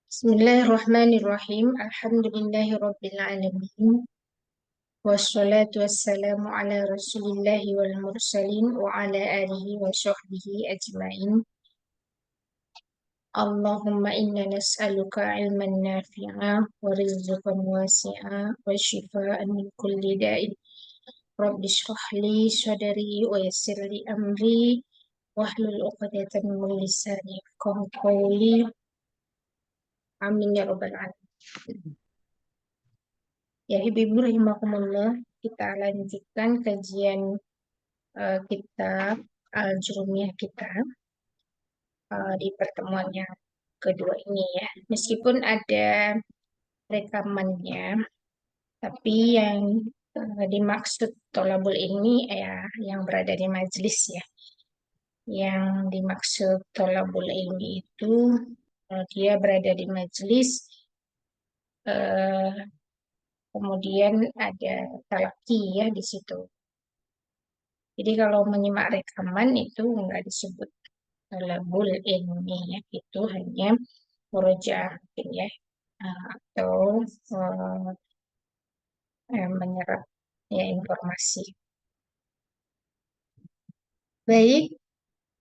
Bismillahirrahmanirrahim. Alhamdulillahirrabbilalamin. Wassalatu wassalamu ala rasulillahi wal mursalin wa ala alihi wa sahbihi ajmain. Allahumma inna nas'aluka ilman nafi'a wa rizqan wasi'a wa shifaan min kulli da'in. Rabbi shrah li sadri wa yassir li amri wahlul 'uqdatam min lisani yafqahu qawli. Amin ya rabbal alamin. Ya, Ibu rahimakumullah, kita lanjutkan kajian kitab Al-Jurumiyah kita di pertemuan yang kedua ini ya. Meskipun ada rekamannya, tapi yang dimaksud tolabul ini ya yang berada di majelis ya. Yang dimaksud tolabul ilmi itu dia berada di majelis, kemudian ada talaki ya di situ. Jadi kalau menyimak rekaman itu nggak disebut labul ilmi ya, itu hanya murojaah mungkin ya, atau menyerap ya informasi. Baik,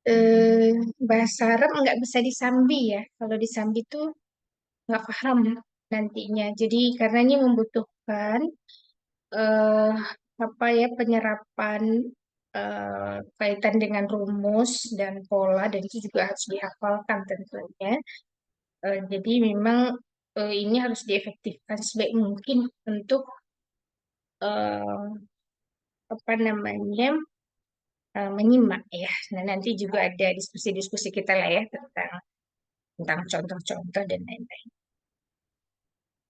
eh, bahasa Arab nggak bisa disambi ya. Kalau disambi tuh nggak paham nantinya. Jadi karena ini membutuhkan eh, apa ya penyerapan kaitan dengan rumus dan pola dan itu juga harus dihafalkan tentunya. Jadi memang ini harus diefektifkan sebaik mungkin untuk eh, apa namanya menyimak ya. Nah nanti juga ada diskusi-diskusi kita lah ya tentang contoh-contoh dan lain-lain.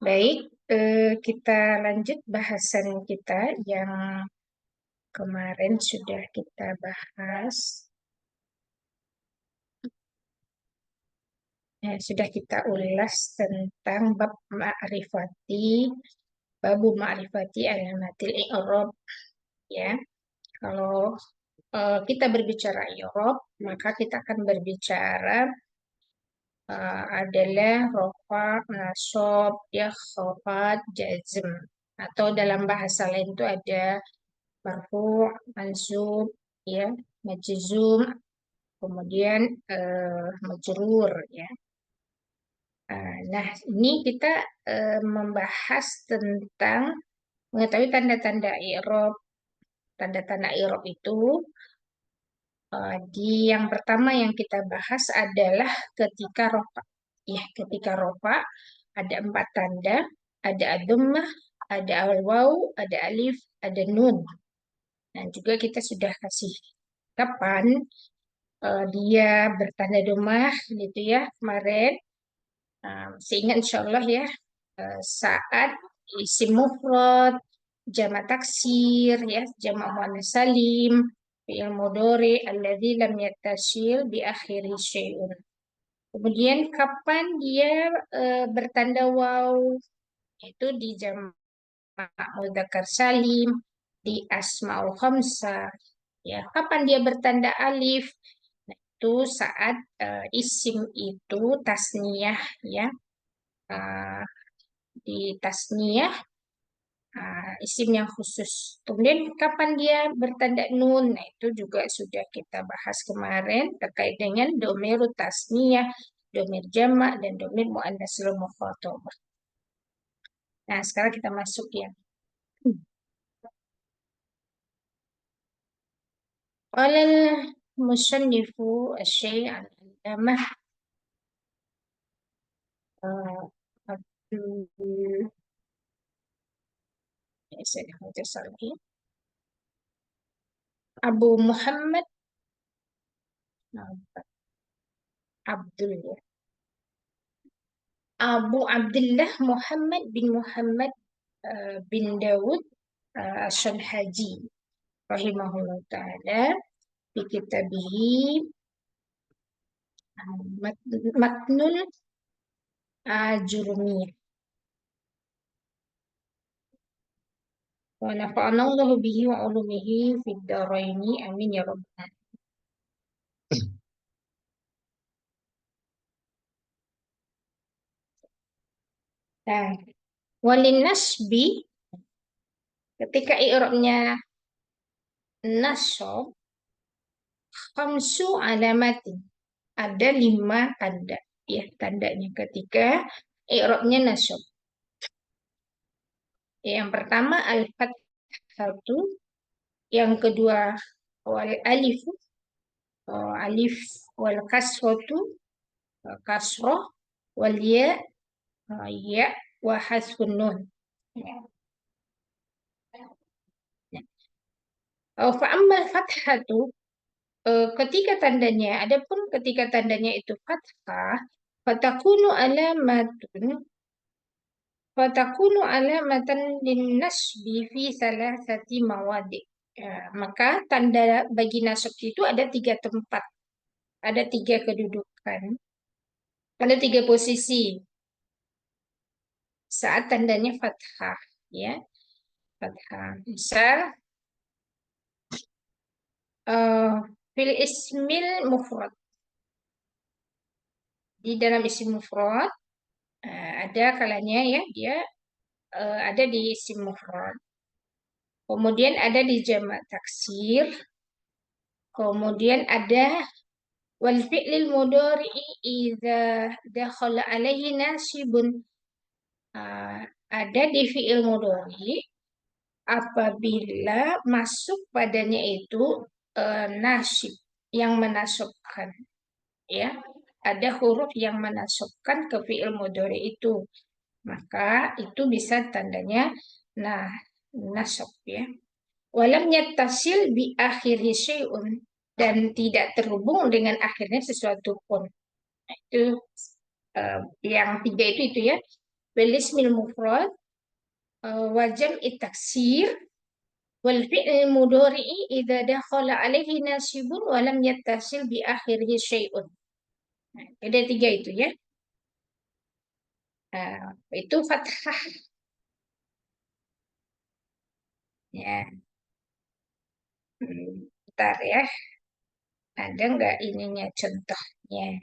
Baik, kita lanjut bahasan kita yang kemarin sudah kita bahas. Sudah kita ulas tentang babu ma'rifati alamatil i'rab ya. Kalau kita berbicara i'rab, maka kita akan berbicara adalah rofa, nasab, ya, khafat, jazm. Atau dalam bahasa lain itu ada marfu, mansub, ya, majzum, kemudian majrur ya. Nah, ini kita membahas tentang mengetahui tanda-tanda i'rab. Tanda-tanda i'rab itu di yang pertama yang kita bahas adalah ketika rofa. Ya, ketika rofa ada 4 tanda, ada ad-dhammah, ada al-waw, ada alif, ada nun. Dan juga kita sudah kasih kapan dia bertanda dhammah gitu ya kemarin. Seingat insya Allah ya, saat isim mufrad, jamak taksir ya, jamak muannas salim, fi'il mudhari alladzi lam yattasil bi akhiri syai'un. Kemudian kapan dia bertanda waw? Itu di jamak mudzakkar salim, di asmaul khamsah. Ya, kapan dia bertanda alif? Nah, itu saat isim itu tasniyah ya. Uh, di tasniyah isim yang khusus. Kemudian kapan dia bertanda nun? Nah, itu juga sudah kita bahas kemarin terkait dengan domir tasniyah, domir jamak, dan domir muannatsul mukhatabah. Nah, sekarang kita masuk ya. Qala al-musannifu asy-syai' al-allamah Abdul saya baca lagi. Abu Muhammad Abdul ya. Abu Abdullah Muhammad bin Muhammad bin Dawud Asy-Syamhaji rahimahullah taala fi kitabihi Matnul Jurumiyah. Wa nafa'ana Allah bihi wa ulumihi fid dharaini amin ya rabbal alamin. Nah, walin nasbi ketika i'rabnya nasab khamsu alamatin. Ada 5 tanda. Ya, tandanya ketika i'rabnya nasab. Yang pertama al-fathatu, yang kedua wal alif, alif wal kasratu, kasroh wal ya, ya wa hasfun nun. Ya. Fa ammal fathatu, ketika tandanya, adapun ketika tandanya itu fathah, fatakunu alamatun, fatakunu alamatan linnasbi fi salasati mawadi. Ya, maka tanda bagi nasab itu ada 3 tempat, ada 3 kedudukan, ada 3 posisi saat tandanya fathah, ya, fathah. Misal, fil ismil mufrad, di dalam isim mufrad, ada kalanya ya dia ada di isim mufrad, kemudian ada di jamak taksir, kemudian ada wal fi'lil mudhari'i idza dakhala alaihi nasibun. Ada di fi'il mudhari apabila masuk padanya itu nasib yang menasabkan, ya. Ada huruf yang menasabkan ke fi'il mudhari itu. Maka itu bisa tandanya nah nasab, ya. Walam yattasil bi akhiri syai'un, dan tidak terhubung dengan akhirnya sesuatu pun. Nah, itu yang 3 itu ya. Bil ismil mufrad, wajam taksir, wal fi'il mudhari'i idza dakhala alaihi nasibun wa lam yattasil bi akhirihi syai'un. Nah, ada 3 itu ya. Itu fathah, ya. Bentar ya. Ada nggak ininya contohnya?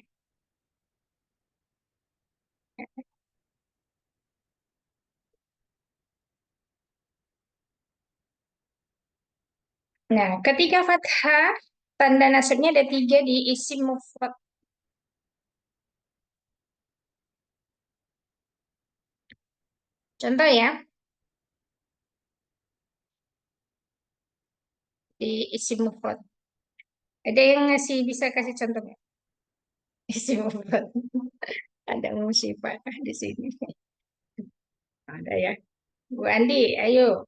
Nah, ketika fathah, tanda nasabnya ada 3 di isim mufrad. Contoh ya, di isim mufrad. Ada yang bisa kasih contohnya? Isim mufrad. Ada musibah di sini. Ada ya. Bu Andi, ayo.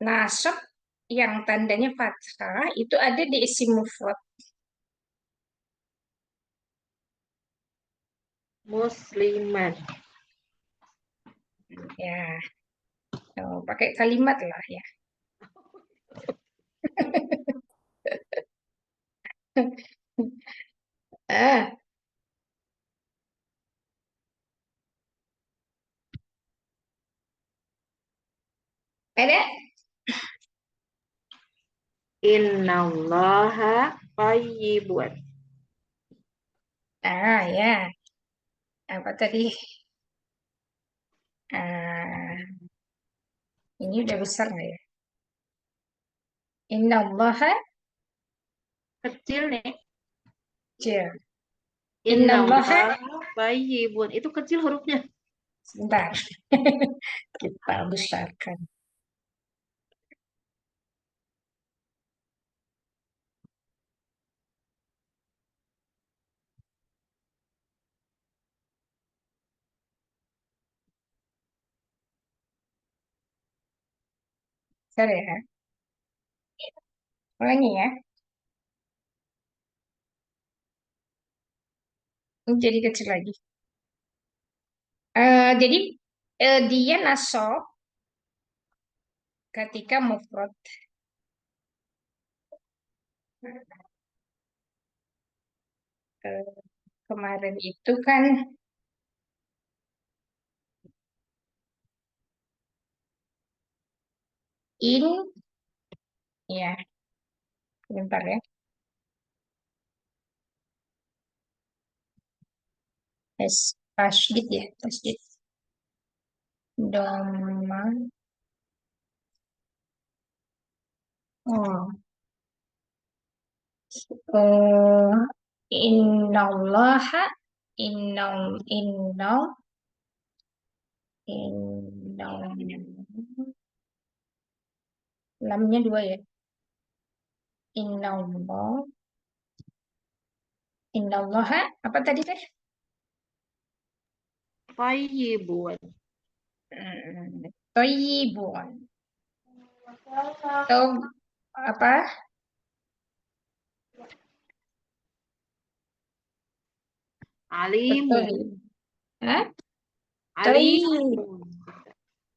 Nasab yang tandanya fathah itu ada di isim mufrad. Musliman. Ya, pakai kalimat lah ya. Ah, ada? Innallaha thayyibun. Ya. Apa tadi? Ah, ini udah besar nggak ya? Innallaha Kecil nih. kecil. Innallaha, Innallaha thayyibun. Itu kecil hurufnya. sebentar. Kita besarkan. Sorry ya. Ulangi ya. Ini jadi kecil lagi. Jadi dia nasab ketika mufrad. Eh, Kemarin itu kan in, ya, bentar ya. Yes. Tasydid ya, tasydid. Doma. Oh. Oh, innallaha inna inna lamnya dua ya. Innallah innallaha apa tadi teh? Thayyibun. Thayyibun. Atau apa? Betul. Alimun. Hah? Thayyib. Alimun.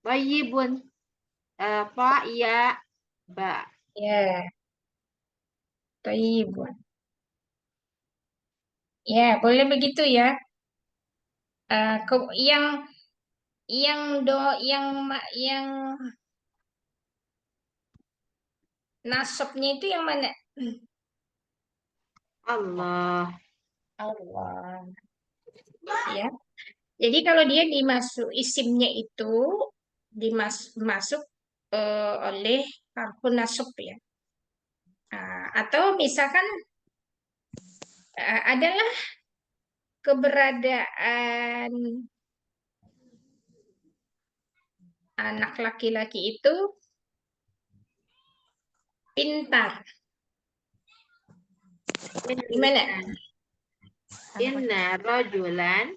Thayyibun. Fa ya ba. Ya, thayyibun. Ya, boleh begitu ya. Yang nasabnya itu yang mana? Allah. Allah. Ya. Jadi kalau dia dimasuk isimnya itu dimasuk oleh harfun nasab ya. Atau misalkan adalah keberadaan anak laki-laki itu pintar. Gimana? Inna rajulan.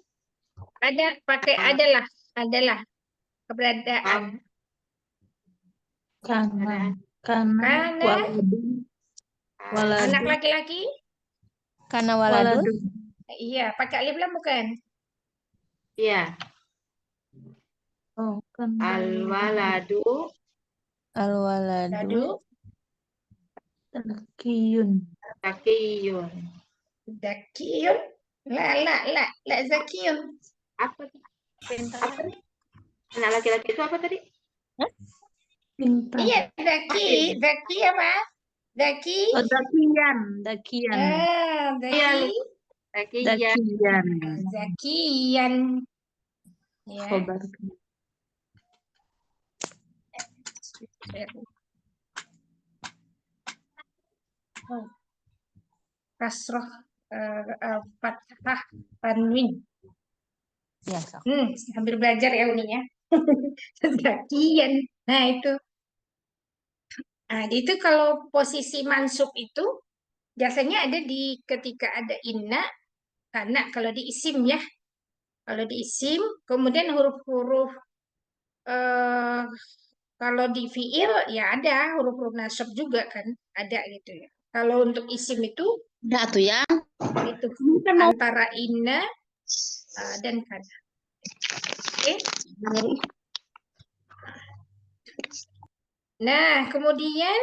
Ada pakai adalah keberadaan. Karena Karena anak waladun laki-laki, Karena waladun. iya pakai alif lam bukan? Ya. Oh, kan Al-waladu. Al-waladu. Dadu, Zakiyun. Zakiyun. zakiyun, la zakiyun. Apa tuh? Apa nih? Anak laki-laki itu apa tadi? Pintar. Iya, zaki apa? Zaki. Oh, Dakiyan. Zaki. Zakiyun. Dakiyan. Zakiyan. Ya. Khobar. Kasroh fathah tanwin. Ya, sok. Hampir belajar ya uninya. Zakiyan. Nah, itu. Nah, itu kalau posisi mansub itu biasanya ada di ketika ada inna, karena kalau di isim ya. Kalau di isim, kemudian huruf-huruf eh, kalau di fiil ya ada huruf-huruf nasab juga kan, ada gitu ya. Kalau untuk isim itu Nah, tuh ya. itu antara inna dan kana. Oke. Nah, kemudian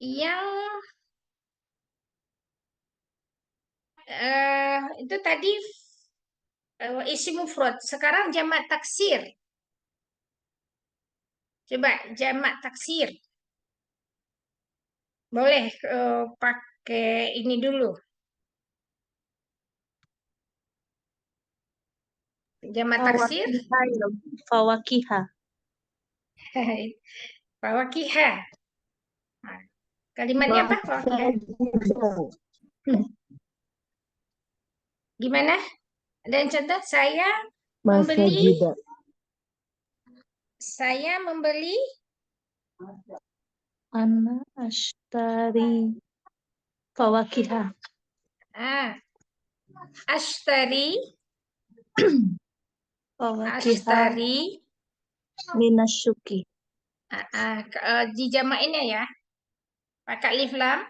yang itu tadi isim mufrad. Sekarang jamak taksir. Coba jamak taksir. Boleh pakai ini dulu. Jamak taksir. Fawakiha. Fawakiha. Nah, kalimatnya apa? Fawakiha. Gimana? Ada yang contoh? Saya membeli Ana ashtari fawakiha. Ashtari Fawakiha minasyuki. di jamainnya ya. Pakai alif lam.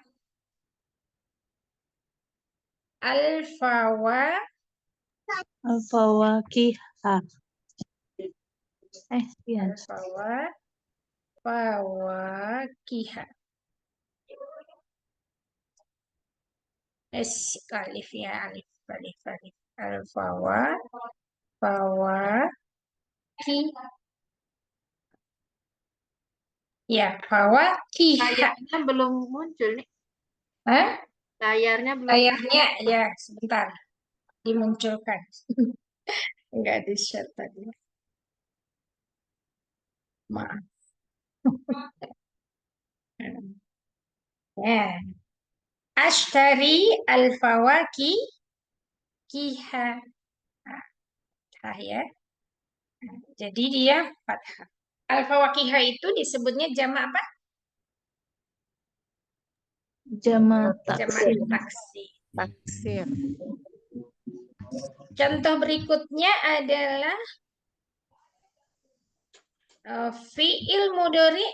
Al-fawakiha. Iya. Fawakiha. Alif ya, alif. Fawaki. Ya, fawakiha. Layarnya belum muncul nih. Hah? Layarnya belum. Layarnya ya sebentar dimunculkan. Enggak di-share tadi. Maaf. Ya. Ashtari al-fawaki kiha. Nah, ya. Jadi dia fathah. Al-fawakiha itu disebutnya jamak apa? Jamak Jamak taksir. taksir. Taksir. Contoh berikutnya adalah fi'il mudhari.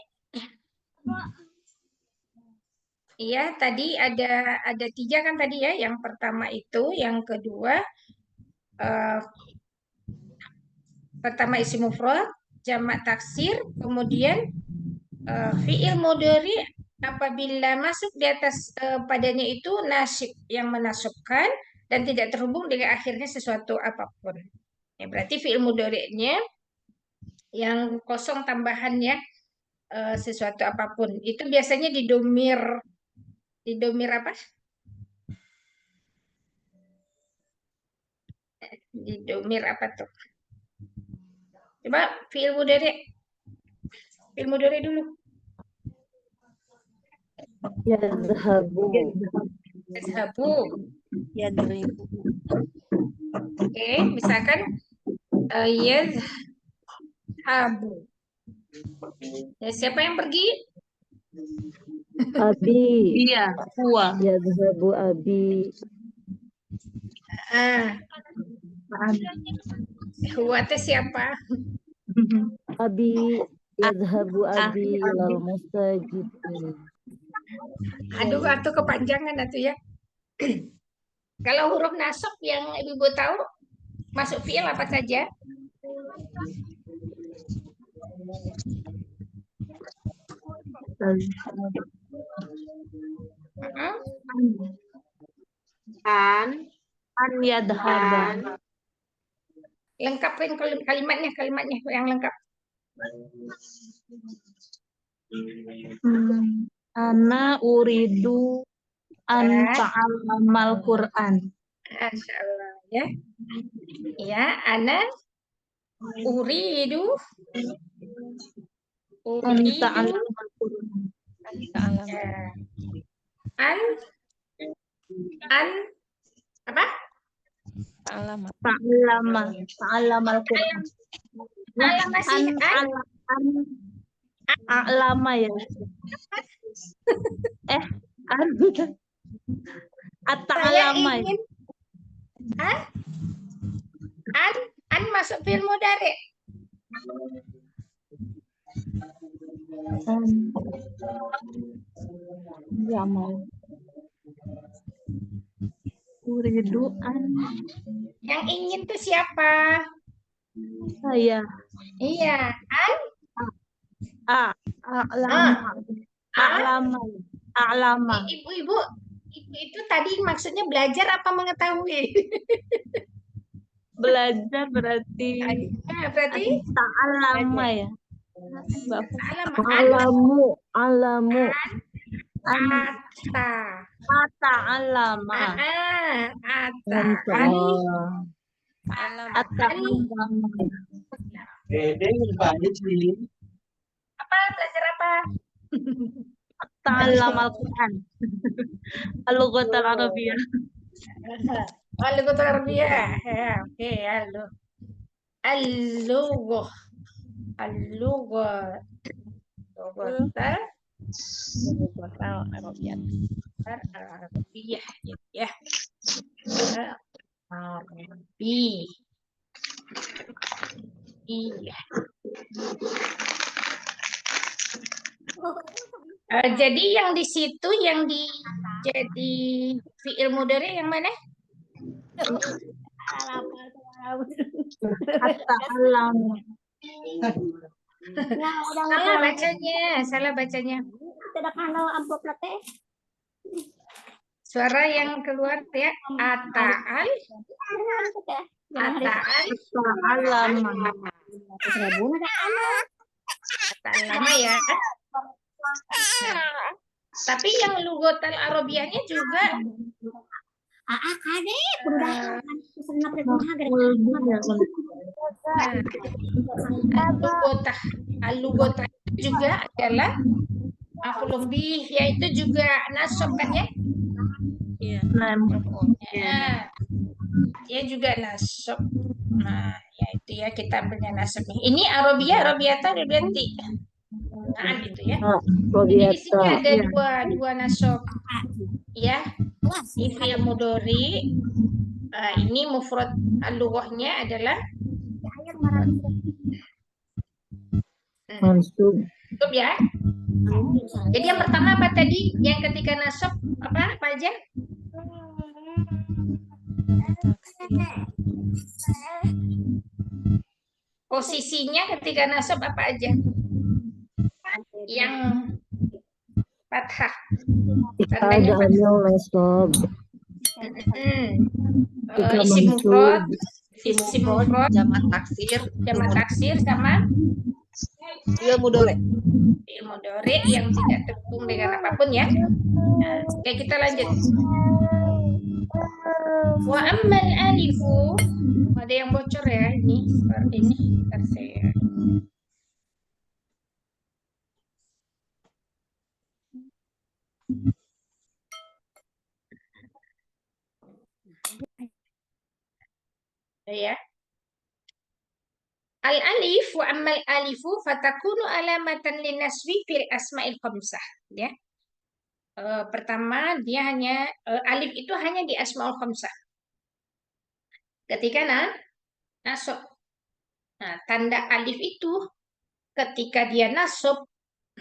Iya, tadi ada 3 kan tadi ya. Yang pertama itu, yang kedua pertama isim mufrad, jamak taksir, kemudian fi'il mudhari apabila masuk di atas padanya itu nasib yang menasabkan dan tidak terhubung dengan akhirnya sesuatu apapun. Ya, berarti fi'il mudhari'nya yang kosong tambahannya sesuatu apapun. Itu biasanya didomir apa? Didomir apa tuh? Coba fi'il mudhari dulu. Yadhabu. Yazhabu. Yadribu. Oke, misalkan yazhabu. Ya, siapa yang pergi? Abi. Iya, huwa. Yadhabu abi. Huwa teh siapa? Abi. Yadhabu abi ilal masajid. Aduh, atau kepanjangan atuh ya. Kalau huruf nasab yang ibu tahu masuk fi'il apa saja? An yadhaba. Lengkapin kalimatnya yang lengkap. Ana uridu an ta'allamal Qur'an. Masya Allah ya. Ya, ana uridu An ta'allamal Qur'an. ya. an apa? Ta'allama. Ta'allamal Qur'an. Alama sih, A'lama ya. At-ta'allama ya. ingin an masuk fi'il mudhari. Jamal. Uridu an. Yang ingin tuh siapa? Saya. Iya, A'lama. Ibu itu tadi maksudnya belajar apa mengetahui? Belajar berarti Berarti ta'allama ya. Alamu. Ta'allama. Apa belajar apa? Ta'allamal Qur'an. Al-lughatul Arabiyyah. Al-lughatul Arabiyyah. Ya, oke, al-lughah. Al-lughah. Arabiyyah ya. Arabi. Iya. Jadi yang di situ yang jadi fi'il mudhari yang mana? At-ta'allama. Salah bacanya. Suara yang keluar ya. Ata'al. Ta'allama ya. Tapi yang lughatul Arabiyyahnya juga Maf'ul bih ya. Nah, al-lugotah itu juga adalah maf'ulun bih, yaitu juga nasab kan ya? Iya. Nah, Ya, dia juga nasab. Nah, ya itu ya kita ambilnya nasab nih. Ini arabiyata, arabiati. Nah, gitu ya. Jadi di sini Robiata. ada dua nasab ya. Di fi'il mudhari ini mufrad al-lughahnya adalah Mansub. nasab ya. Jadi yang pertama apa tadi? Yang ketika nasab apa aja? Posisinya ketika nasab apa aja? Yang fathah. Tandanya Ada fathah. nasab. Ketika Isim mufrad, mansub. Jamak taksir, sama fi'il mudhari. fi'il mudhari yang tidak terhubung dengan apapun ya. Nah, oke kita lanjut. Wa ammal alifu, ada yang bocor ya ini ntar saya. Ya. Al-alif wa ammal alifu fatakunu alamatan linasbi fil asma'il khamsah ya. Pertama dia hanya alif itu hanya di asmaul khamsah. Ketika nasab. Nah, tanda alif itu ketika dia nasab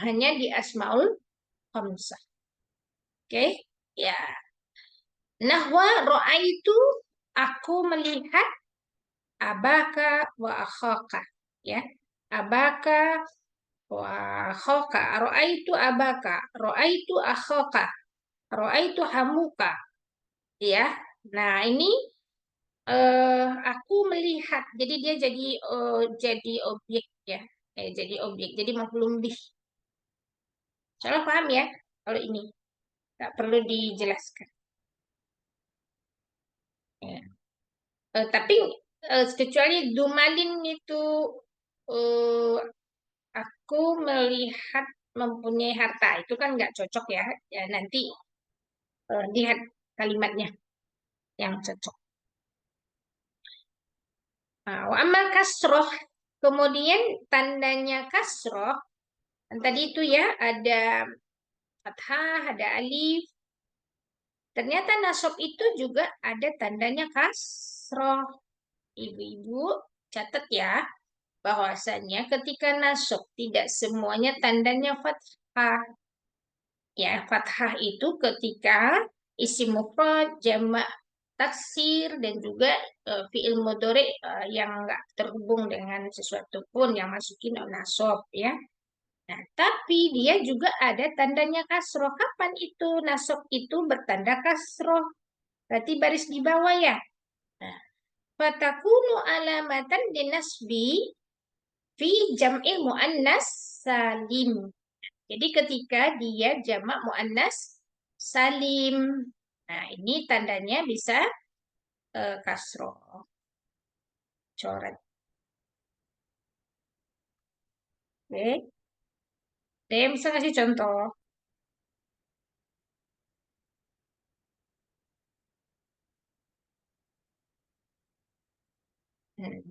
hanya di asmaul khamsah. Oke? Ya. Nahwa ra'aitu, aku melihat abaka wa akhaka ya. Abaka wa akhaka, ra'aitu abaka, ra'aitu akhaka, ra'aitu hamuka ya. Nah, ini aku melihat. Jadi dia jadi objek ya. Jadi objek. Jadi maf'ulun bih. Salah paham ya kalau ini. Nggak perlu dijelaskan. Ya. Tapi kecuali Dumalin itu eh, aku melihat mempunyai harta itu kan nggak cocok ya. Ya nanti lihat kalimatnya yang cocok. Nah, wa amal kasroh, kemudian tandanya kasroh tadi itu ya ada fathah, ada alif. Ternyata nasab itu juga ada tandanya kasroh. Ibu-ibu catat ya, bahwasanya ketika nasab tidak semuanya tandanya fathah. Ya, fathah itu ketika isim mufrad, jamak taksir dan juga fiil mudhari yang enggak terhubung dengan sesuatu pun yang masukin nasab ya. Nah, tapi dia juga ada tandanya kasroh. Kapan itu nasab itu bertanda kasroh? Berarti baris di bawah ya. Nah, fatakunu alamatan dinasbi fi jam'il muannas salim. Jadi ketika dia jamak muannas salim. Nah, ini tandanya bisa kasroh. Coret. Oke. Saya bisa kasih contoh.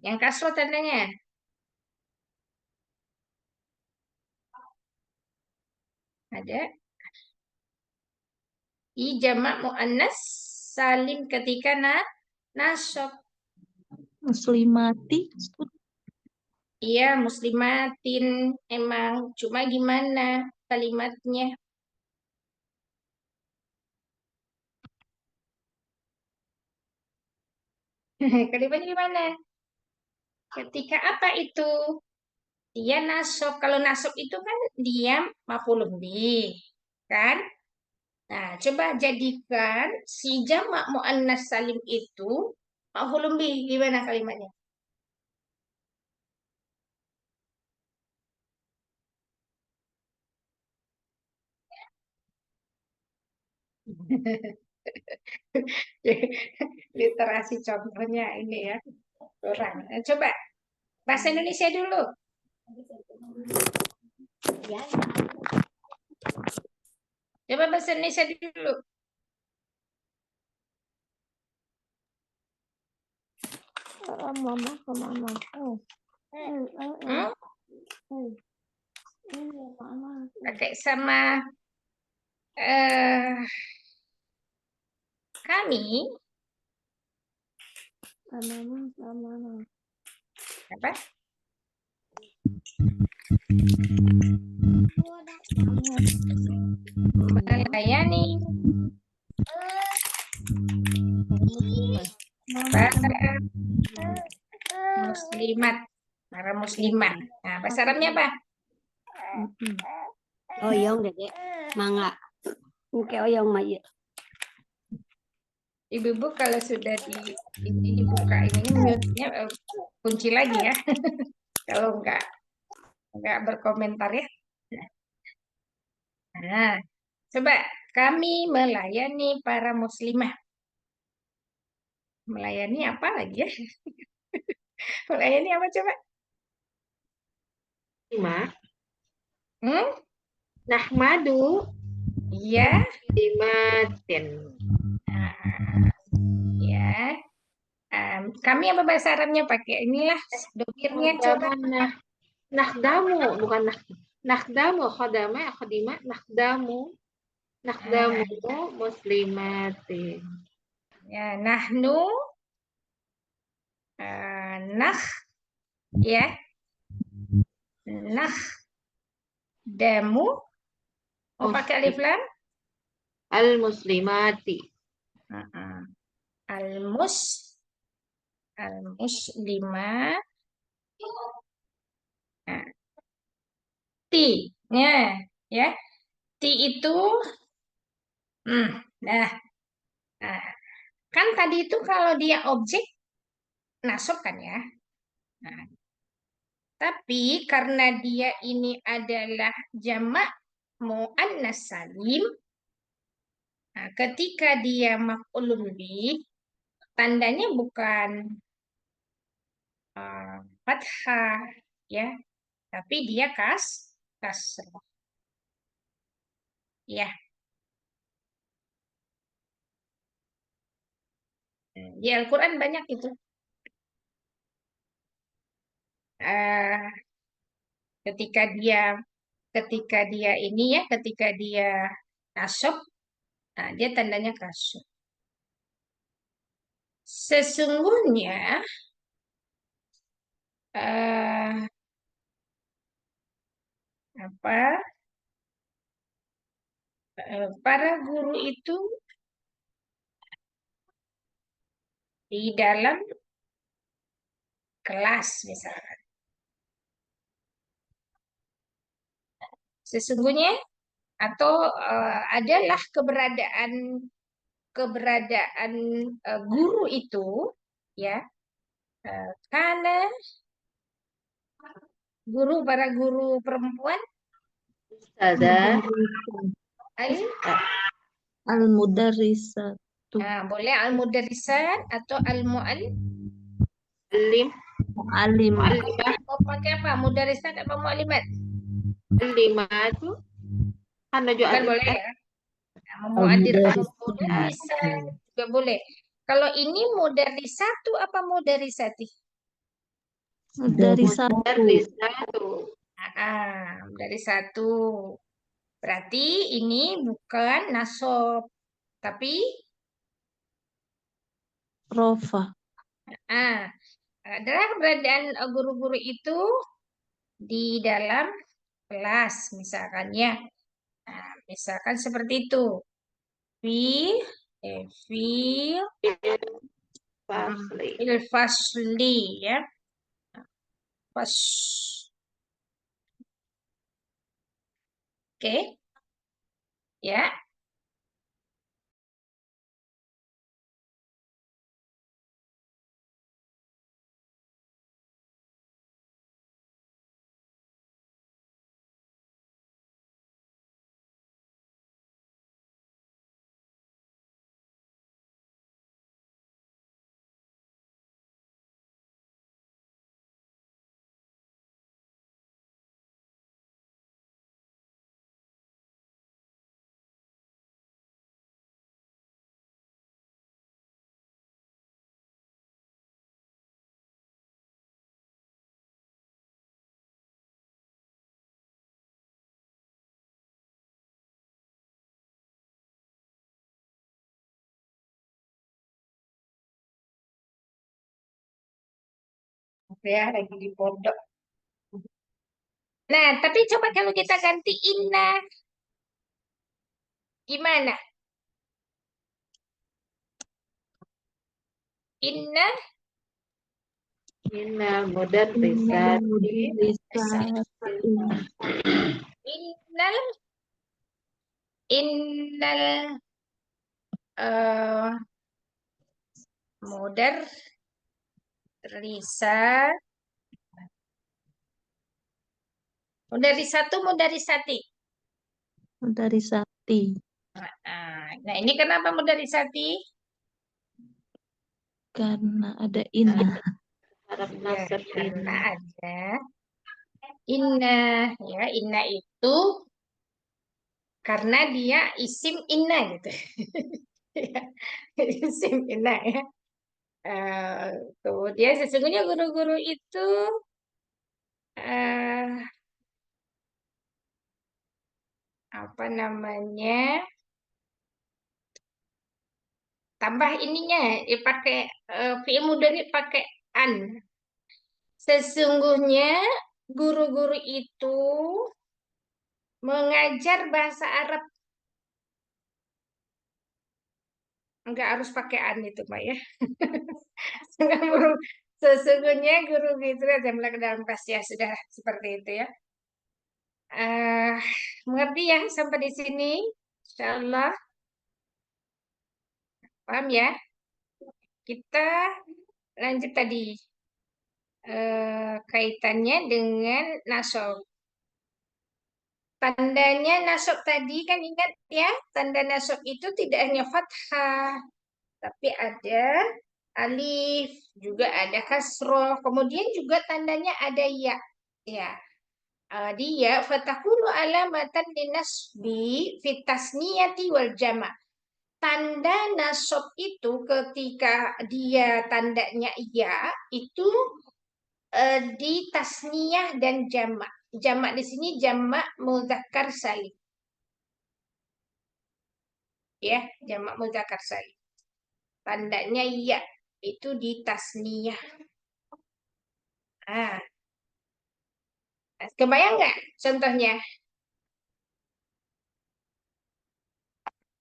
Yang kasroh tandanya. Ada. I jamak muannas salim ketika nasab. muslimati. Iya, muslimatin emang. Cuma gimana kalimatnya? Kalimatnya gimana? Ketika apa itu? Dia nasab. Kalau nasab itu kan dia maf'ulun bih, kan? Nah, coba jadikan si jamak muannas salim itu maf'ulun bih. Gimana kalimatnya? Literasi contohnya ini ya kurang. Coba bahasa Indonesia dulu. Coba bahasa Indonesia dulu. Mama kemana? Hmm? Pakai sama kami apa? Melayani para muslimat, para muslimah. Nah, bahasa Arabnya apa? Oyong dede, mangga. Oke oyong maya. Ibu-ibu kalau sudah ini dibuka ini mute-nya kunci lagi ya. Kalau enggak berkomentar ya. Nah, coba kami melayani para muslimah. Melayani apa lagi ya? Melayani apa coba? Lima. Hmm? Nahmadu Iya. limatin. Nah, ya. Kami apa bahasa Arabnya pakai inilah domirnya coba. Nahdamu bukan nahdamu khodama khodima nahdamu muslimatin. Ya, nahnu nah ya. Nah damu mau pakai alif lam? Al muslimati. Al-mus al-muslimah nah, ti-nya ya. Ti itu nah, kan tadi itu kalau dia objek nasab kan ya. Nah, tapi karena dia ini adalah jamak muannas salim, nah, ketika dia maf'ulun bih, tandanya bukan fathah ya, tapi dia kasrah. Ya, di Al-Quran banyak itu. Ketika dia ini ya, ketika dia nasab, nah, dia tandanya kasrah. Sesungguhnya para guru itu di dalam kelas misalkan. Sesungguhnya atau adalah keberadaan guru itu ya karena para guru perempuan Ustazah Al-mudarrisat. boleh al-mudarrisat atau alim muallimah mau pakai apa? Mudarrisat apa muallimat? muallimah itu kan Kan alif boleh ya. Al-mudarrisat. Mudarrisat juga boleh. Kalau ini mudarrisatu apa mudarrisati? Dari dari satu. Dari satu. Berarti ini bukan nasab, tapi rofa. adalah keberadaan guru-guru itu di dalam kelas, misalkan ya. Nah, misalkan seperti itu. Fil Fasli. fasli ya. Pas. Oke. Ya. Ya, lagi di pondok. Nah, tapi coba kalau kita ganti inna, gimana? Inna, Innal mudarrisati Mudarrisati. innal, innal, eh mudar, risa, mudarisatu, mudarisati. Mudarrisati. Nah, ini kenapa mudarisati? Karena ada inna. harap Ya, nasab karena ini. ada inna. Ya, inna itu karena dia isim inna gitu. Ya, isim inna ya. Kemudian sesungguhnya guru-guru itu eh, apa namanya, tambah ininya pakai fi'il mudhari pakai an. Sesungguhnya guru-guru itu mengajar bahasa Arab, nggak harus pakai an itu Mbak ya. Sesungguhnya guru gitu ada dalam kelas ya sudah seperti itu ya. eh Mengerti ya sampai di sini? Insyaallah paham ya. Kita lanjut tadi kaitannya dengan nasab. Tandanya nasab tadi kan ingat ya, tanda nasab itu tidak hanya fathah, tapi ada alif, juga ada kasroh, kemudian juga tandanya ada ya. Ya, dia fatakunu alamatan linasbi fit tasniyati wal jama'. Tanda nasab itu ketika dia tandanya ya itu di tasniyah dan jamak. Jamak di sini jamak mudzakkar salim. Ya, jamak mudzakkar salim. Tandanya ya itu di tasniyah. Ah, kebayang nggak contohnya?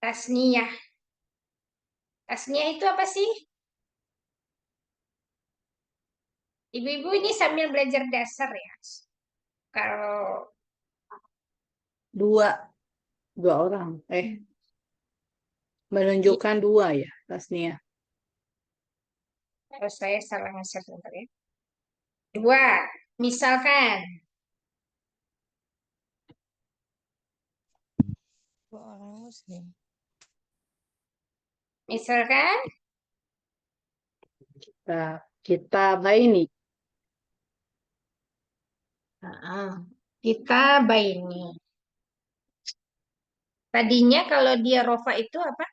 Tasniyah. Tasniyah itu apa sih? Ibu-ibu ini sambil belajar dasar ya. Kalau Dua, dua orang. Menunjukkan dua ya, tasnia. kalau saya salah ngasih sebentar ya. Dua, misalkan, Dua orang muslim. misalkan Kita baini. kita baini. Tadinya kalau dia rofa itu apa?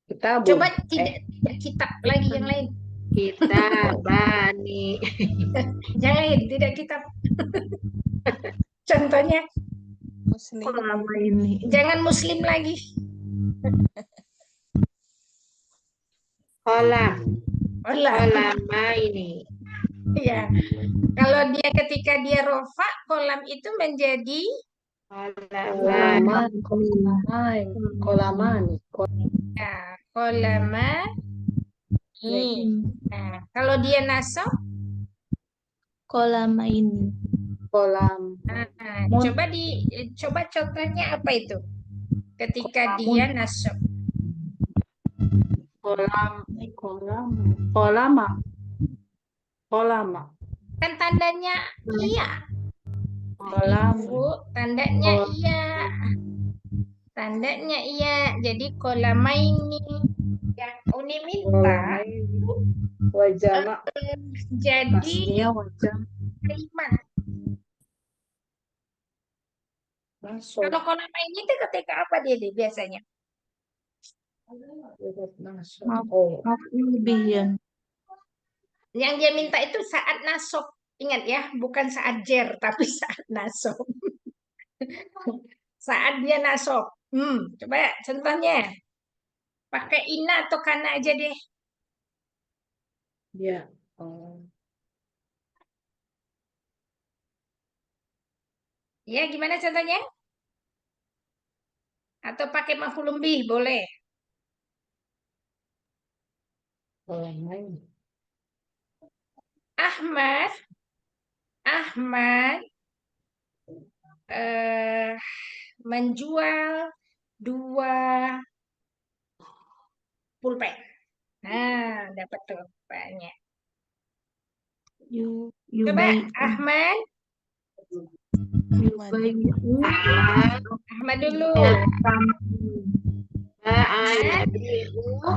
Kitabun. Coba tidak kitab lagi yang lain. Kita bani. Yang lain tidak kitab. Contohnya, Muslim. Kok lama ini? jangan muslim lagi. Kolam. Olah. Kolama ini. Ya. Kalau dia ketika dia rofa, kolam itu menjadi Kolama. Kolamani. ya, kolama. Nah, kalau dia nasab, Kolama ini. Kolam. coba contohnya apa itu? Ketika dia nasab. Kolama. Kan tandanya iya. Kolam. Bu, tandanya iya. Tandanya iya. Jadi kolamaini yang Uni minta Wajama. jadi Tasnia wajam. kalimat. Nasab. Kalau kolamaini itu ketika apa dia biasanya? Lebih ya. Yang dia minta itu saat nasab. Ingat ya, bukan saat jer, tapi saat nasab. Saat dia nasab. Coba contohnya. Pakai ina atau kana aja deh. Ya. Oh. Ya, gimana contohnya? Atau pakai maf'ulun bih, boleh. Kolamai. Ahmad, Ahmad eh, menjual 2 pulpen. Nah, dapat tuh banyak. Coba Yubai Ahmad, Yubai Ahmad Ahmad dulu. yabi'u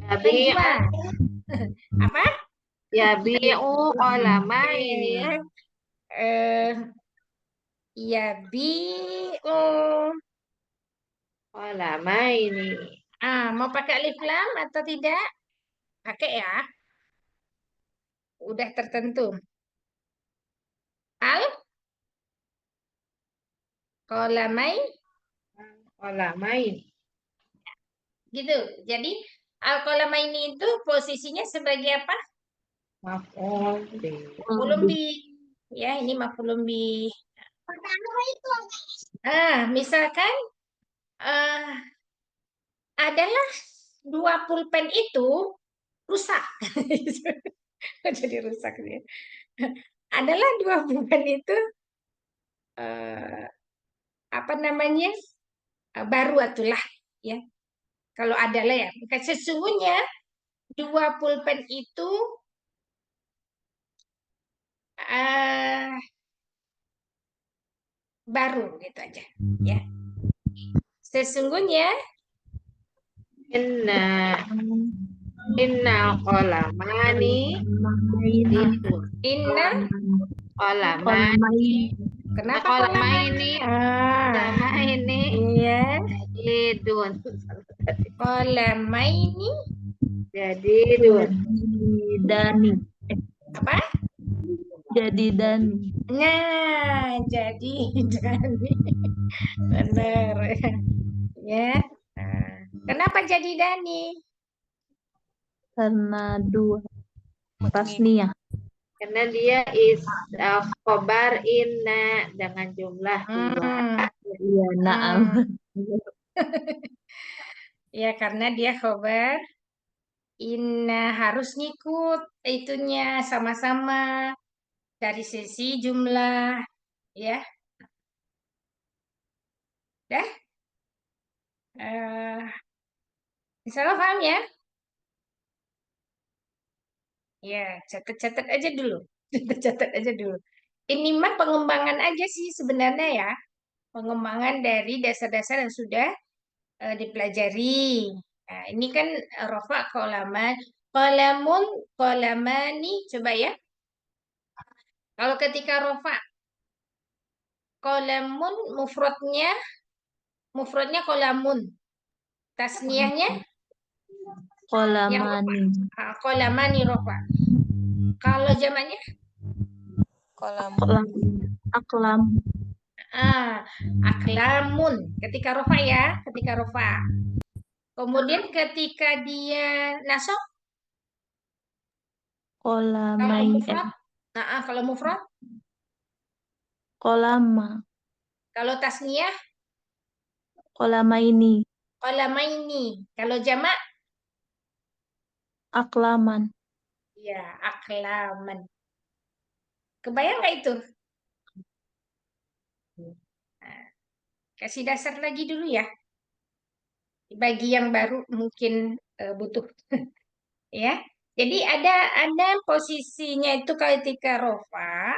Menjual. Apa? yabi'u qalamaini. Ya. Eh, yabi'u. Qalamaini. Mau pakai alif lam atau tidak? Pakai ya. Udah tertentu. Al kolamai Qalamaini. gitu. Jadi al kolamaini itu posisinya sebagai apa? Maf'ul bih. Maf'ulun bih. Ya, ini maf'ulun bih. Misalkan eh, adalah 2 pulpen itu rusak. Jadi rusak dia. Adalah 2 pulpen itu eh, apa namanya? Baru atulah ya. Kalau adalah ya, bukan sesungguhnya 2 pulpen itu eh, baru gitu aja ya. Sesungguhnya Inna qalamani inna qalamani. kenapa Qalamaini. Qalamaini. Iya, Jadidun. kolamaini Jadidun. Dani. apa? Jadi Dani. Nah, jadi Dani. Benar. Ya. Nah, kenapa jadi Dani? Karena 2 tasniah. Karena dia khobar inna dengan jumlah 2. Iya, naam. Ya, karena dia khobar. Inna harus ngikut itunya sama-sama dari sisi jumlah. Ya, dah. Insyaallah paham ya? Ya, catat-catat aja dulu. Catat aja dulu. Ini mah pengembangan aja sih sebenarnya ya. Pengembangan dari dasar-dasar yang sudah dipelajari. Nah, ini kan rofa kolaman, kolamun, kolamani. Coba ya. Kalau ketika rofa, kolamun mufradnya kolamun. Tasniahnya yang rofa. Kolamani. Kolamani rofa. Kalau zamannya Kolam. Aklam. aklamun. Ketika rofa ya, ketika rofa. Kemudian ketika dia nasab, kalau Kolamai. mufrad, kalau mufrad, Kolama. kalau tasniyah, Kolamaini. kolamaini. Kalau jamak, Aklaman. ya aklaman. Kebayang nggak itu? Nah, kasih dasar lagi dulu ya. Bagi yang baru mungkin butuh, ya. Jadi ada posisinya itu ketika rofa.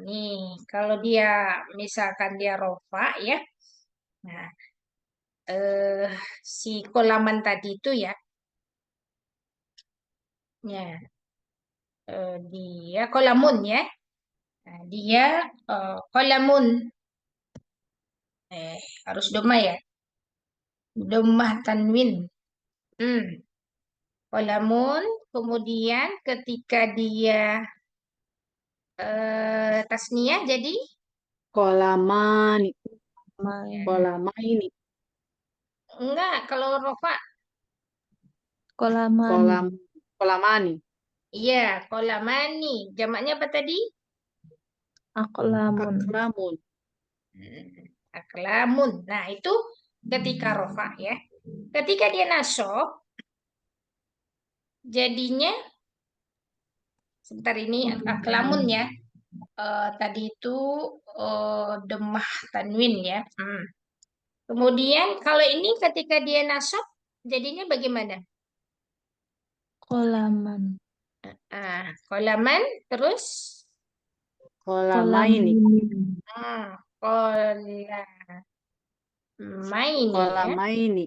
Nih, kalau dia misalkan dia rofa ya. Nah, si kolaman tadi itu ya, dia kolamun ya. Nah, dia kolamun. Harus domah ya. Domah tanwin. Kolamun, kemudian ketika dia tasniah jadi Kolamani. Mai. Kolamaini. enggak kalau rofa Kolamani. Kolam. Kolamani. Iya, kolamani. Jamaknya apa tadi? Aqlamun. Aklamun. Aklamun. Nah, itu ketika rofa ya. Ketika dia nasab, jadinya sebentar ini aklamun ya. Tadi itu demah tanwin ya. Kemudian kalau ini ketika dia nasab, jadinya bagaimana? Qalaman. Kolaman terus Kolamaini. kolamaini ya. Kolamaini.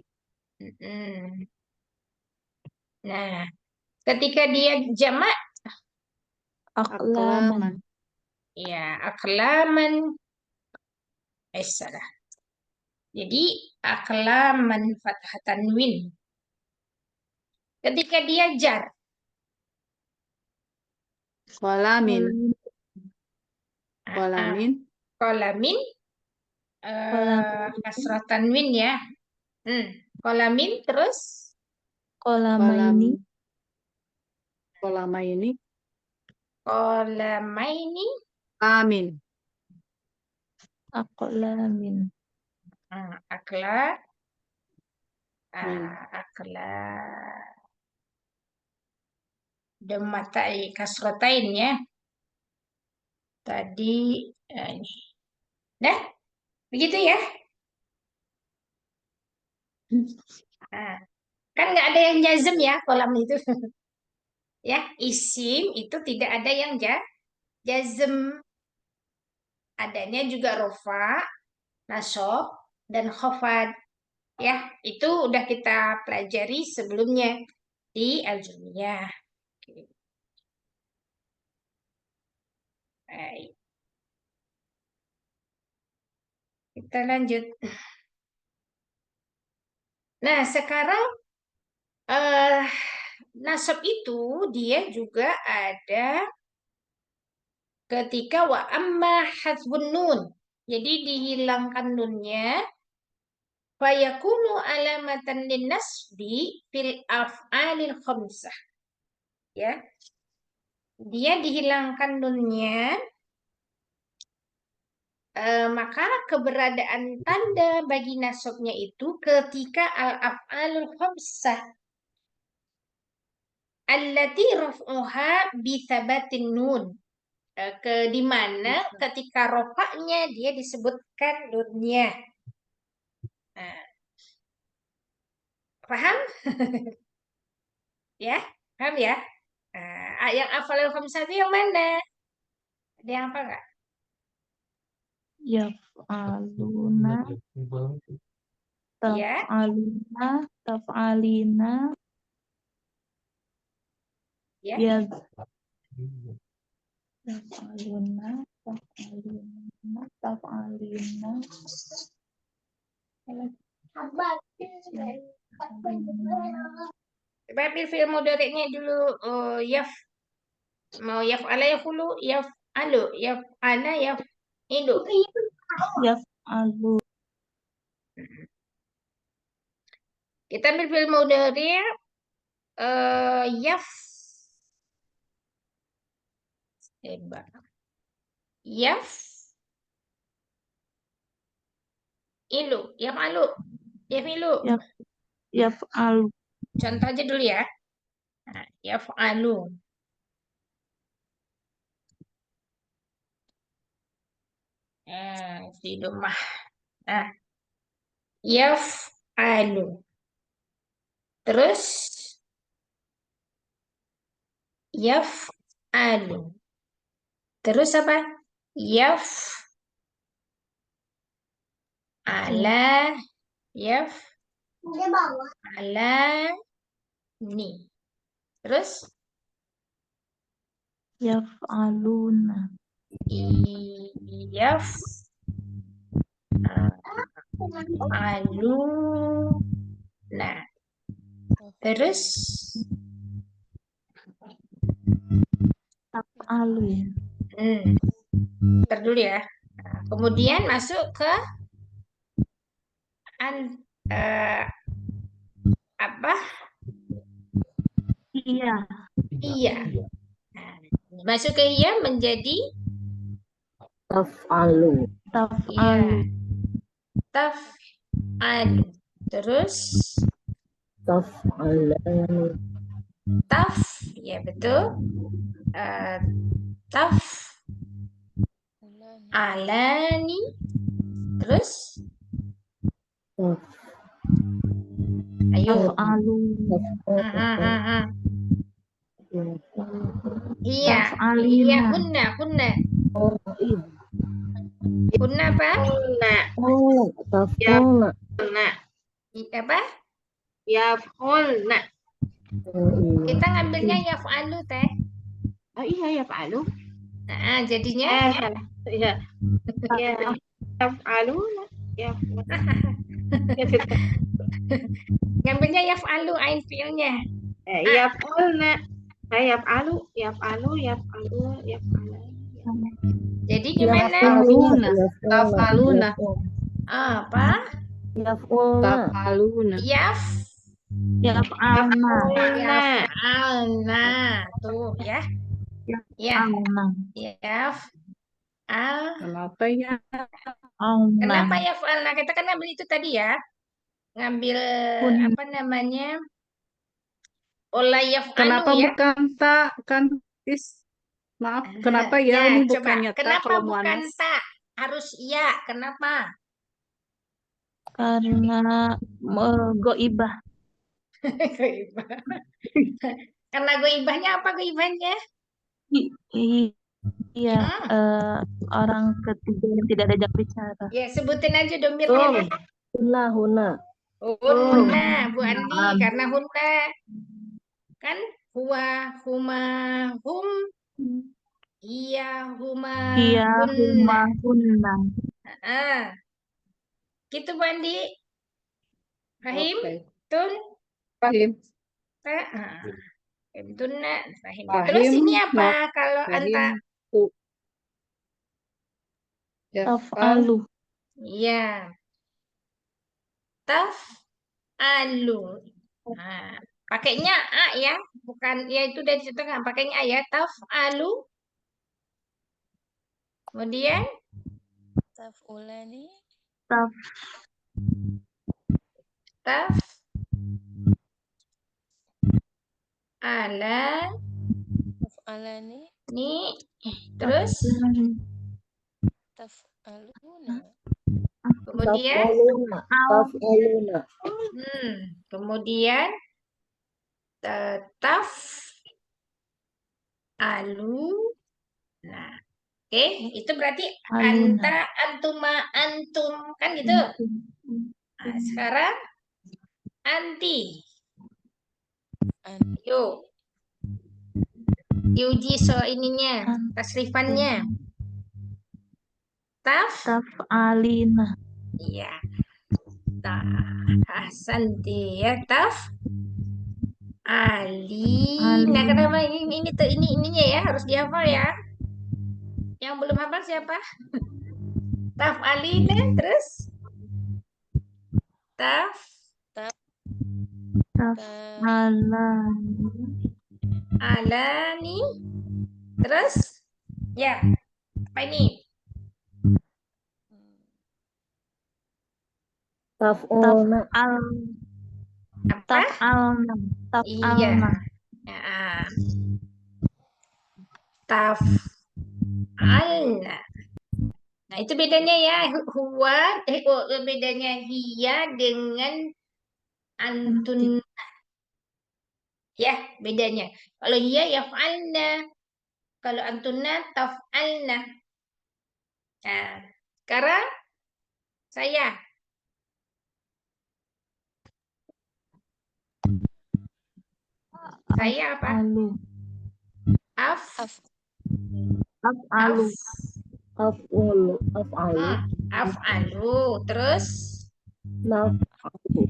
Nah, ketika dia jamak, Aqlaman. ya aklaman. Salah. Jadi aklaman fathah tanwin. Ketika dia jar, Kolamin. Kolamin. kolamin kasrah tanwin ya. Kolamin terus Qalamaini. Kolamaini. kolamaini. Amin. Aqlamin. Akla Hmm. akla dematai kasrotain ya. Tadi ini. Dah, begitu ya. Kan nggak ada yang jazm ya kolam itu. Ya, isim itu tidak ada yang jazm. Adanya juga rofa, nasab, dan khafad. Ya, itu udah kita pelajari sebelumnya di Al-Jumiyah. Oke. Baik. Kita lanjut. Nah, sekarang nasab itu dia juga ada ketika wa amma hadzfun nun. Jadi dihilangkan nunnya fayakunu alamatan linnasbi fil af'alil khamsah. Ya. Dia dihilangkan nunnya maka keberadaan tanda bagi nasabnya itu ketika al-af'alul khamsah allati raf'uha bi thabatin nun. Di mana ketika rofaknya dia disebutkan nunnya. Paham? Ya, paham ya? Yang af'alul khamsah itu yang mana? Ada yang apa enggak? Yaf'aluna. Ya. Taf'aluna. Taf'alina. Ya. Taf'aluna. Taf'aluna. Taf'alina. Coba ambil fi'il mudhari'nya dulu. Mau yaf'ala yaf'ulu, yaf'alu, yaf'ala yaf'ilu. Yaf'alu. Kita ambil fi'il mudhari' yaf ilu, yaf'alu, yaf'ilu. Yaf'alu. Contoh aja dulu ya. Yaf'alu. Di rumah. Yaf'alu. Terus yaf'alu. Terus apa? Yaf'ala. Yaf'ala ni. Terus Yaf'aluna. Yaf'aluna. Terus Taf'alu ya. Ntar dulu ya. Kemudian masuk ke apa? Iya. Iya. Nah, masuk ke iya menjadi Taf'alu. iya. Taf'alu. Terus Taf'alani. taf, ya betul. Eh, taf'alani. Terus ayo. Taf'alu. Iya, Taf'alina. iya, hunna. Hunna apa? Taf'alna. Apa? Yaf'ulna. Kita ngambilnya yaf'alu teh. Oh iya, yaf'alu. Nah, jadinya Salah. Ya. Ya. Yaf'aluna. Yaf'aluna. ngambilnya yaf'alu ain fiilnya. Yaf'ulna. Yaf'alu. Jadi gimana? Taf'aluna. Taf'aluna. Apa? Taf'aluna. Yaf'alna. Yaf'alna. Tuh ya. Ya. Yaf'alna. Kenapa ya? Kenapa yaf'alna? Kita kan ngambil itu tadi ya. Ngambil Hunna. apa namanya? Ola yaf'alu Kenapa ya. bukan tak? Kan maaf, kenapa ya ini coba. bukannya tak Kenapa kalau bukan muannas? tak? Harus ya. Kenapa? Karena goibah. Goibah. Karena goibahnya apa goibahnya? Iya, orang ketiga yang tidak diajak bicara. Ya, sebutin aja domirnya deh. Huna. Hunna, Bu Andi, karena hunna kan huwa, huma, hum, iya, huma, Iya, hunna. hunna. Gitu Bu Andi. Fahim? Oke. Tun? Fahim. Tunna, fahim. Fahim, Terus ini no. apa kalau Fahim. anta? Taf'alu. Iya. Taf'alu. Nah, pakainya a ya, bukan ya itu dari setengah. Pakainya a ya, taf'alu. Kemudian Taf'ulani. Taf'alani. Terus Taf'aluna. kemudian Taf'aluna. kemudian tetaf alu. Nah, oke, itu berarti anta, antuma, antum kan gitu. Nah, sekarang anti. Yuk. Diuji ininya, tasrifannya. Taf'alina. Iya. Hasanti ya, Alina. Kenapa ini ininya ya harus dihafal ya. Yang belum hafal siapa? Alina, terus alani. Terus ya, apa ini? Taf'alna. Apa? Taf'alna. Iya. Ya. Taf'alna. Nah, itu bedanya ya. Bedanya hiya dengan antun. Ya, bedanya. Kalau hiya yaf'alna. Kalau antunna taf'alna. Nah, sekarang saya. Saya apa? Af'alu. Af'alu. Terus Naf'alu.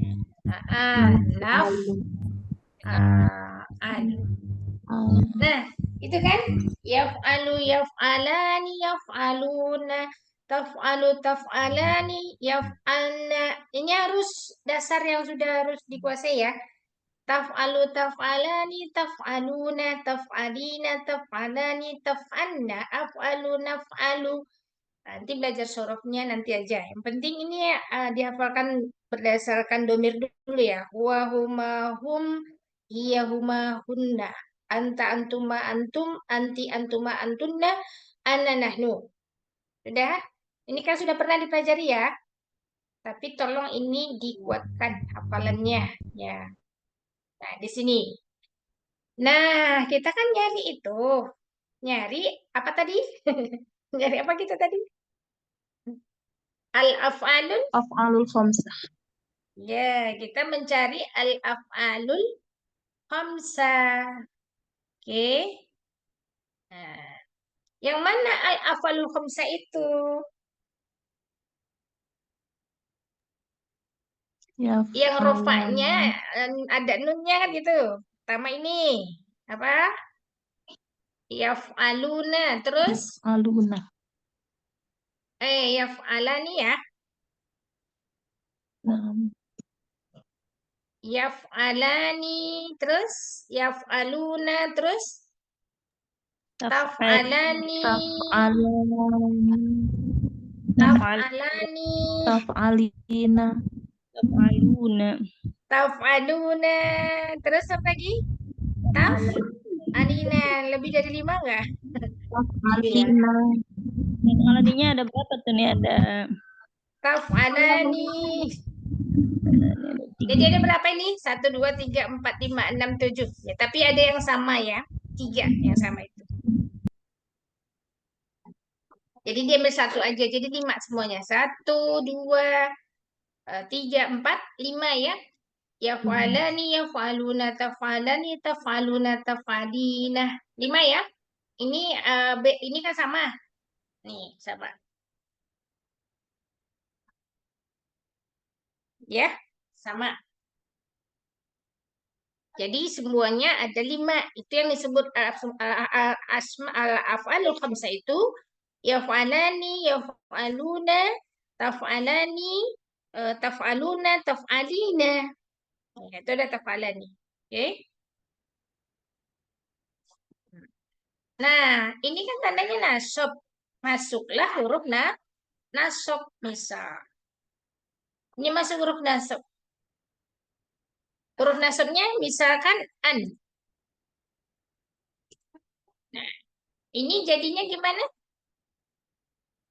Nah, itu kan yaf'alu, yaf'alani, yaf'aluna, taf'alu, taf'alani, yaf'alna. Ini harus dasar yang sudah harus dikuasai ya. Taf'alu, taf'alani, taf'aluna, taf'alina, taf'alani, taf'anna, af'alu, naf'alu. Nanti belajar sorofnya nanti aja. Yang penting ini dihafalkan berdasarkan domir dulu ya. Huwa, huma, hum, hiya, huma, hunna. Anta, antuma, antum, anti, antuma, antunna, ana, nahnu. Sudah? Ini kan sudah pernah dipelajari ya. Tapi tolong ini dikuatkan hafalannya ya. Nah, di sini. Nah, kita kan nyari itu. Nyari apa tadi? Nyari apa kita tadi? Al-af'alul. Af'alul khamsah. Ya, kita mencari al-af'alul khamsah. Oke. Nah, yang mana al-af'alul khamsah itu? Yang rofaknya ada nunnya kan gitu. Pertama ini apa? Yaf'aluna. Terus Aluna. yaf'alani ya. Nah, Yaf'alani. Terus yaf'aluna. Terus taf'al. taf'alani. Taf'alani. Taf'alina. Taf'aluna. Taf'aluna. Terus apa lagi? Taf'alina. Lebih dari 5 enggak? Taf'alina. Taf'alaninya ada berapa tuh nih? Ada Taf'alani. Jadi ada berapa ini? 1, 2, 3, 4, 5, 6, 7. Ya, tapi ada yang sama ya. 3 yang sama itu. Jadi dia ambil 1 aja. Jadi 5 semuanya. 1, 2, 3, 4, 5 ya. Yaf'alani, yaf'aluna, taf'alani, taf'aluna, taf'alina. 5 ya. Ini ini kan sama. Nih, sama. Ya, sama. Jadi semuanya ada 5. Itu yang disebut asma al-af'alul khamsah itu. Yaf'alani, yaf'aluna, taf'alani, taf'aluna, taf'alina. Ya, itu ada taf'alani. Oke. Nah, ini kan tandanya nasab. Masuklah huruf nasab misal. Ini masuk huruf nasab. Huruf nasabnya misalkan an. Nah, ini jadinya gimana?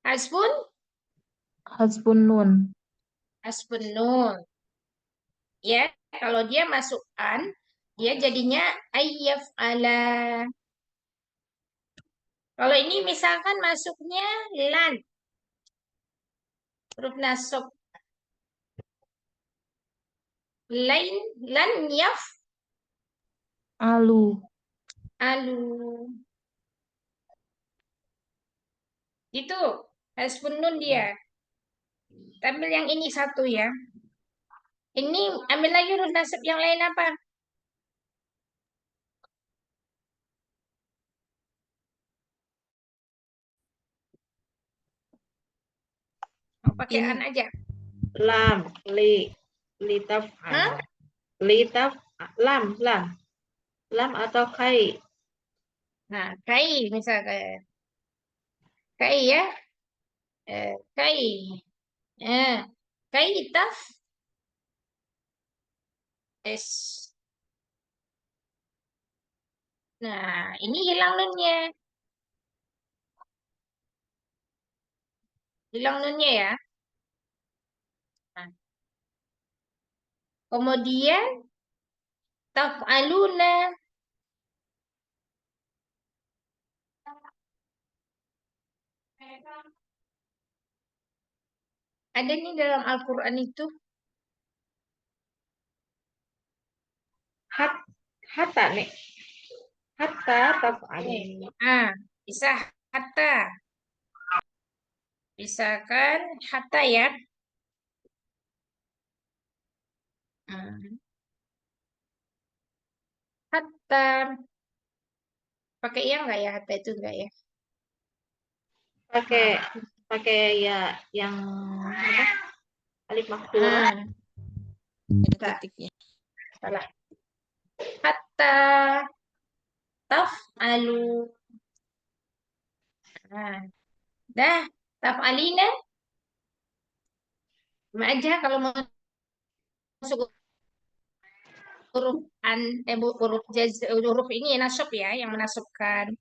Hasbun? Hasbun nun. Hasbun nun. Ya, kalau dia masuk an, dia jadinya ayyaf ala. Kalau ini misalkan masuknya lan. Huruf nasab. Lain, lan yaf Alu. alu. Itu hasbun nun dia. Ambil yang ini satu ya. Ini ambil lagi huruf nasab yang lain apa? Mau pakai an aja. Lam, litaf, Hah? litaf, lam. Lam atau kai. Nah, kai misalkan. Kai ya. Kai. Kai taf. Es. Nah, ini hilang nunnya. Hilang nunnya ya. Nah. Kemudian taf'aluna. Ada nih dalam Al-Quran itu. Hatta nih. Hatta taf'alin. Bisa hatta. Misalkan hatta ya. Hatta. Pakai yang enggak ya? Hatta itu enggak ya? Pakai ya yang apa? Alif maksurah. ada titiknya. Salah. hatta taf'alu. Nah, dah taf'alina sama aja kalau masuk huruf huruf huruf ini nasab ya yang menasabkan.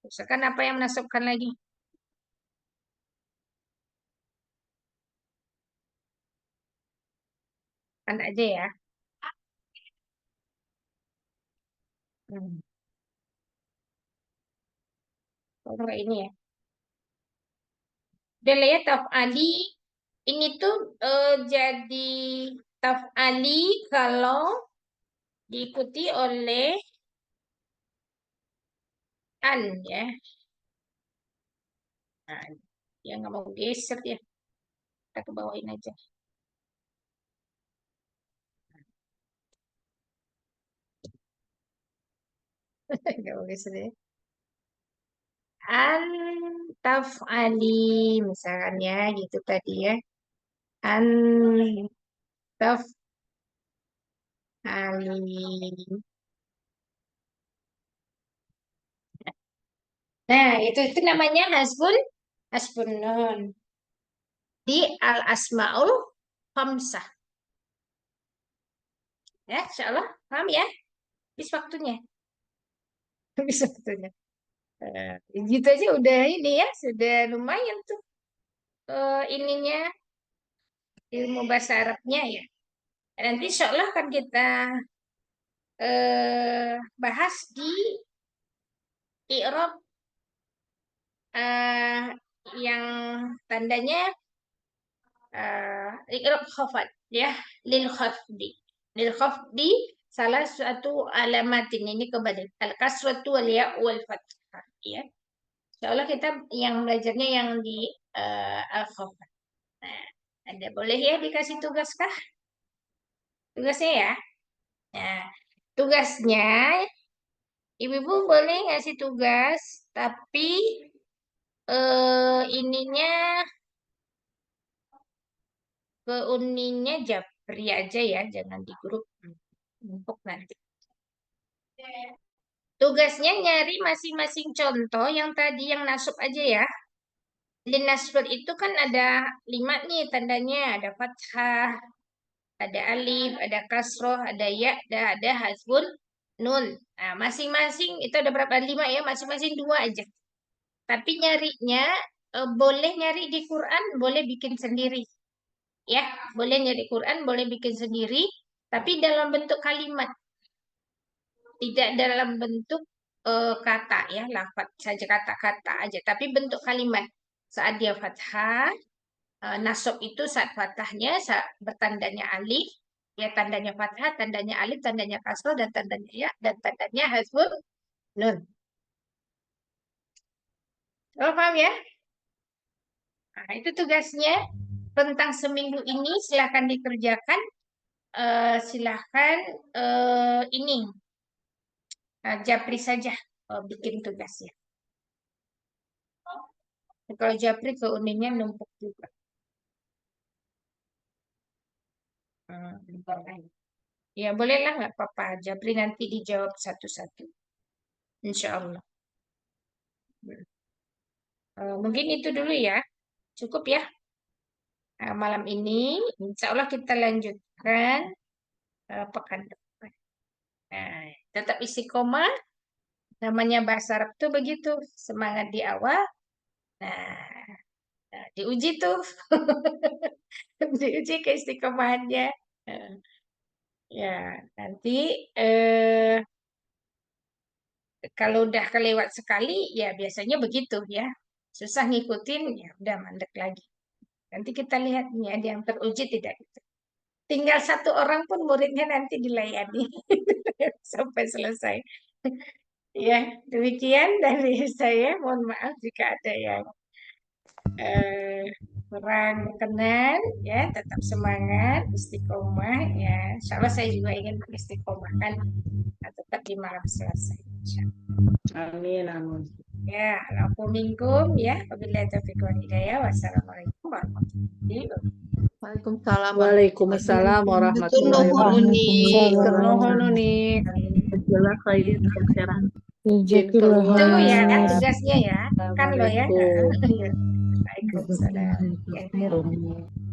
Misalkan apa yang menasabkan lagi? Kan aja ya. Hmm. Oh, enggak ini ya. Udah lihat taf'ali ini tuh jadi taf'ali kalau diikuti oleh an ya. Nah, dia nggak mau geser ya. Kita ke bawahin aja. Nggak mau geser ya. An taf'ali misalkan ya gitu tadi ya. An taf'ali. Nah, itu namanya hasbun nun di al asmaul khamsah. Ya, insyaallah paham ya? Habis waktunya. Habis waktunya. Gitu aja udah ini ya, sudah lumayan tuh ininya ilmu bahasa Arabnya ya. Nanti insyaallah akan kita bahas di i'rab yang tandanya i'rab khafat ya, lil khafdi salah satu alamatin ini kebalik al kasratu wal ya wal fathah ya. Insyaallah kita yang belajarnya yang di al khafat. Nah, ada boleh ya dikasih tugas kah? Tugasnya ya. Nah, tugasnya ibu-ibu boleh ngasih tugas tapi ininya ke uninya Japri aja ya, jangan di grup untuk nanti. Tugasnya nyari masing-masing contoh yang tadi yang nasab aja ya. Di nasab itu kan ada 5 nih tandanya, ada fathah, ada alif, ada kasroh, ada ya, ada hasbun nun. Nah, masing-masing itu ada berapa? 5 ya, masing-masing 2 aja. Tapi nyarinya boleh nyari di Quran, boleh bikin sendiri. Ya, boleh nyari Quran, boleh bikin sendiri, tapi dalam bentuk kalimat. Tidak dalam bentuk kata ya, lafaz saja kata-kata aja, tapi bentuk kalimat. Saat dia fathah, nasab itu saat fathahnya saat bertandanya alif, ya tandanya fathah, tandanya alif, tandanya kasroh, dan tandanya ya, dan tandanya hasbun nun. Oh, paham ya? Nah, itu tugasnya tentang seminggu ini silahkan dikerjakan. Silahkan ini Japri saja bikin tugasnya. Kalau Japri ke uninya numpuk juga. Ya bolehlah nggak apa-apa. Japri nanti dijawab satu-satu. Insya Allah. Mungkin itu dulu ya. Cukup ya. Malam ini insya Allah kita lanjutkan pekan depan. Nah, tetap istiqomah. Namanya bahasa Arab tuh begitu. Semangat di awal. Nah, diuji tuh. Diuji keistiqomahannya. Ya, nanti kalau udah kelewat sekali, ya biasanya begitu ya. Susah ngikutin, ya udah mandek lagi. Nanti kita lihat nih ada yang teruji tidak gitu. Tinggal 1 orang pun muridnya nanti dilayani sampai selesai. Ya, demikian dari saya. Mohon maaf jika ada yang kurang berkenan, ya tetap semangat, istiqomah ya. Insya Allah saya juga ingin beristiqomahkan tetap di malam Selasa. Amin, amin. Ya, alaikum ya. Wabillahi taufiq wal hidayah. Wassalamualaikum warahmatullahi Waalaikumsalam. Waalaikumsalam warahmatullahi wabarakatuh. Ternuhun Uni. Jelas khairin khairan. Izin keluar. Tunggu ya tugasnya ya. Kan lo ya. Assalamualaikum. Waalaikumsalam. Ya.